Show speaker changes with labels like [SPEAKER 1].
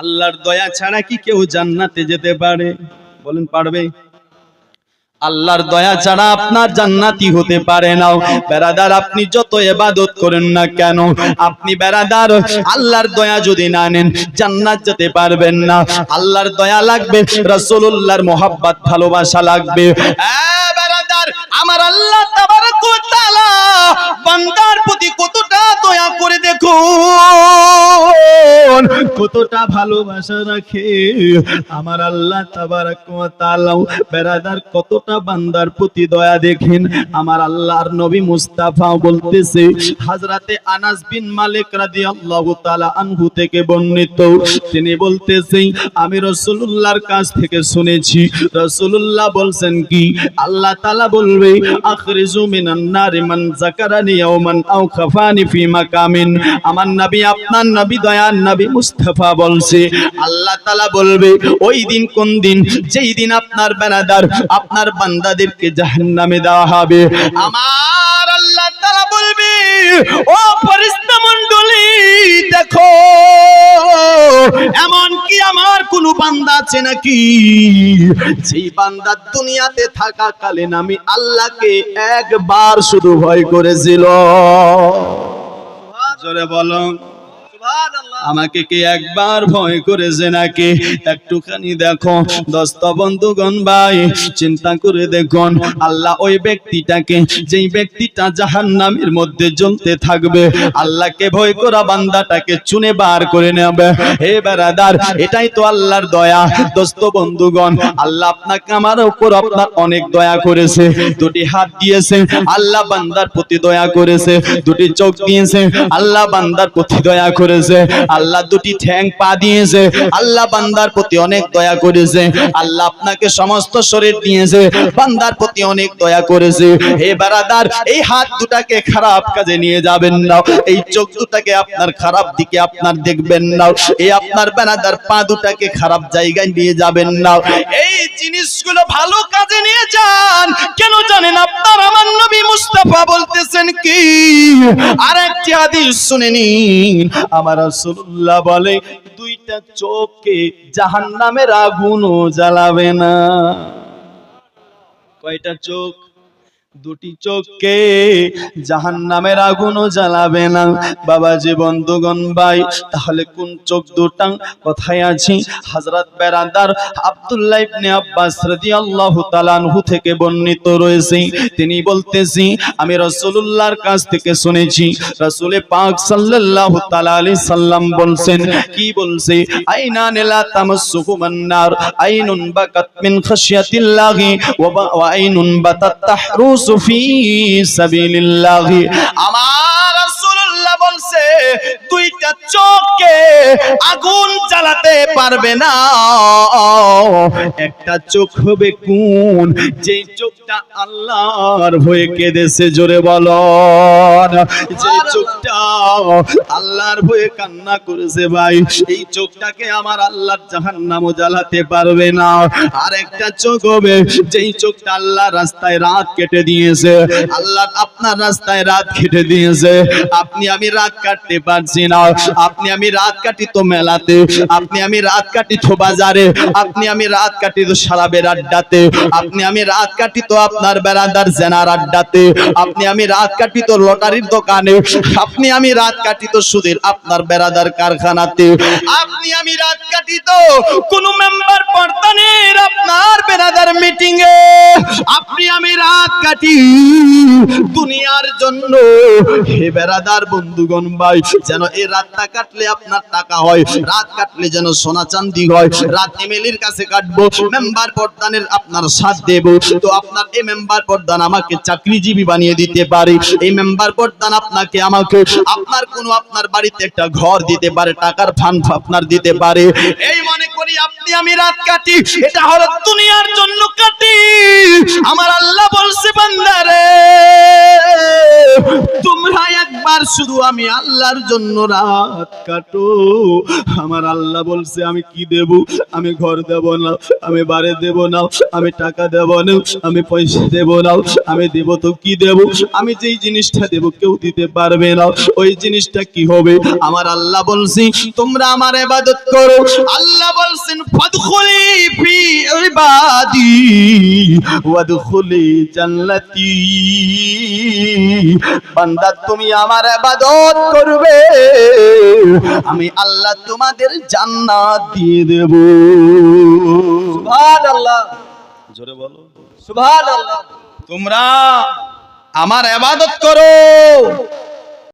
[SPEAKER 1] আল্লাহর দয়া ছাড়া কি কেউ জান্নাতে যেতে পারে? বলেন পারবে? আল্লাহর দয়া ছাড়া আপনার জান্নাতি হতে পারে না। বেরাদার, আপনি যত ইবাদত করেন না কেন, আপনি বেরাদার আল্লাহর দয়া যদি না নেন জান্নাত যেতে পারবেন না। আল্লাহর দয়া লাগবে, রাসূলুল্লাহর মহব্বত ভালোবাসা লাগবে। বেরাদার, আমার আল্লাহ তাবারক ওয়া তাআলা বান্দার প্রতি কতটা দয়া করে দেখুন, কতটা ভালোবাসা রাখে আমার আল্লাহ তাবারক ওয়া তাআলা। বেরাদার, কতটা বান্দার প্রতি দয়া দেখেন। আমার আল্লাহর নবী মুস্তাফা বলতেছে, হযরতে আনাস বিন মালিক রাদিয়াল্লাহু তাআলা আনহু থেকে বর্ণিত, তিনি বলতেছে আমি রাসূলুল্লাহর কাছ থেকে শুনেছি, রাসূলুল্লাহ বলছেন কি, আল্লাহ তাআলা বলবে আখরিজু মিনান নারি মান যাকারানি ইয়াওমান আও খাফানি ফি মাকামিন। আমার নবী, আপনার নবী, দয়ার নবী মুস্তাফা বলছে, আল্লাহ তাআলা বলবে ওই দিন, কোন দিন, যেই দিন আপনার বেরাদার আপনার বান্দাদেরকে জাহান্নামে দেওয়া হবে, আমার আল্লাহ তাআলা বলবে ও ফেরেশতা মণ্ডলী দেখো, এমন কি আমার কোন বান্দা আছে নাকি যেই বান্দা দুনিয়াতে থাকাকালীন আমি আল্লাহকে একবার শুধু ভয় করেছিল? জোরে বলো, আমাকে কি একবার ভয় করেছে নাকি? একটুখানি দেখো দোস্ত বন্ধুগণ ভাই, চিন্তা করে দেখুন, আল্লাহ ওই ব্যক্তিটাকে, যেই ব্যক্তিটা জাহান্নামের মধ্যে জ্বলতে থাকবে, আল্লাহকে ভয় করা বান্দাটাকে চুনে বার করে নেবে। হে বেরাদার, এটাই তো আল্লাহর দয়া। দোস্ত বন্ধুগণ, আল্লাহ আপনাকে আমার উপর আপনার অনেক দয়া করেছে। দুটি হাত দিয়েছে, আল্লাহ বান্দার প্রতি দয়া করেছে। দুটি চোখ দিয়েছে, আল্লাহ বান্দার প্রতি দয়া করেছে। আল্লাহ দুটি ঠ্যাং পা দিয়েছে, আল্লাহ বান্দার প্রতি অনেক দয়া করেছে। আল্লাহ আপনাকে সমস্ত শরীর দিয়েছে, বান্দার প্রতি অনেক দয়া করেছে। হে বেরাদার, এই হাত দুটাকে খারাপ কাজে নিয়ে যাবেন না, এই চোখ দুটাকে আপনার খারাপ দিকে আপনার দেখবেন না, এই আপনার বেরাদার পা দুটাকে খারাপ জায়গায় নিয়ে যাবেন না, এই জিনিসগুলো ভালো কাজে নিয়ে যান। কেন জানেন? আপনার আমার নবী মুস্তাফা বলতেছেন কি, আরেকটি হাদিস শুনে নিন। আমার রাসূলুল্লাহ বলে দুইটা চোখকে জাহান্নামের আগুনও জ্বালাবে না। কয়টা চোখ? দুটি চোখকে জাহান্নামের আগুনও জ্বালাবে না। বাবাজি বন্ধুগণ ভাই, তাহলে কোন চোখ দুটা? কোথায় আছি? হযরত বেরাদার আব্দুল্লাহ ইবনে আব্বাস রাদিয়াল্লাহু তাআলা আনহু থেকে বর্ণিত রয়েছে, তিনি বলতেছি আমি রাসূলুল্লাহর কাছ থেকে শুনেছি, রাসূলে পাক সাল্লাল্লাহু তাআলা আলাইহি সাল্লাম বলছেন, কি বলছে? আইনান লা তামাসসুহুমান নার, আইনুন বাকাত মিন খাশিয়াতিল্লাহি ওয়া আইনুন বাতাত তাহরুস ফি সাবিলিল্লাহ। আমার রাসূলুল্লাহ বলছে দুইটা চোখকে আগুন জ্বালাতে পারবে না। একটা চোখ হবে কোন? যেই চোখটা আল্লাহর ভয়ে কেঁদেছে। জোরে বলো, যে চোখটা আল্লাহর ভয়ে কান্না করেছে ভাই, এই চোখটাকে আমার আল্লাহর জাহান্নামও জ্বালাতে পারবে না। আর একটা চোখ হবে যেই চোখটা আল্লাহর রাস্তায় রাত কেটে দিয়েছে, আল্লাহ আপনার রাস্তায় রাত কেটে দিয়েছে। আপনি আমি রাত কাটতে পারছি না, আপনি আমি রাত কাটি তো মেলাতে, আপনি আমি রাত কাটি তো বাজারে, আপনি আমি রাত কাটি তো শরাবের আড্ডাতে, আপনি আমি রাত কাটি তো আপনার বেরাদার জেনার আড্ডাতে, আপনি আমি রাত কাটি তো লটারির দোকানে, আপনি আমি রাত কাটি তো সুদের আপনার বেরাদার কারখানাতে, আপনি আমি রাত কাটি তো কোন মেম্বার প্রধানের আপনার বেরাদার মিটিং এ, আপনি আমি রাত কাটি দুনিয়ার জন্য। হে বেরাদার বন্ধুগণ ভাই, যেন এই রাতটা কাটলে আপনার টাকা হয়, রাত কাটলে যেন সোনা চাঁদি হয়। রাত এমএলএর কাছে কাটবো, মেম্বার প্রধানের আপনার সাথ দেব, তো আপনার এই মেম্বার প্রধান আমাকে চাকরিজীবী বানিয়ে দিতে পারে, এই মেম্বার প্রধান আপনাকে আমাকে আপনার কোনো আপনার বাড়িতে একটা ঘর দিতে পারে, টাকার ফান্ড আপনার দিতে পারে। এই মনে করি আপনার দিয়ে আমি রাত কাটি, এটা হলো দুনিয়ার জন্য কাটি। আমার আল্লাহ বলছে বান্দারে তোমরা একবার শুধু আমি আল্লাহর জন্য রাত কাটো। আমার আল্লাহ বলছে আমি কি দেব? আমি ঘর দেব না, আমি বাড়ি দেব না, আমি টাকা দেব না, আমি পয়সা দেব না, আমি দেব তো কি দেব? আমি যেই জিনিসটা দেব কেউ দিতে পারবে না। ওই জিনিসটা কি হবে? আমার আল্লাহ বলছি তোমরা আমার ইবাদত করো। আল্লাহ বলছেন ফাদখুলি ফি ইবাদি ওয়াদখুলি জান্নাতি। বান্দা তুমি আমার ইবাদত করবে, আমি আল্লাহ তোমাদের জান্নাত দিয়ে দেব।
[SPEAKER 2] সুবহানাল্লাহ,
[SPEAKER 1] জোরে বলো
[SPEAKER 2] সুবহানাল্লাহ।
[SPEAKER 1] তোমরা আমার ইবাদত করো,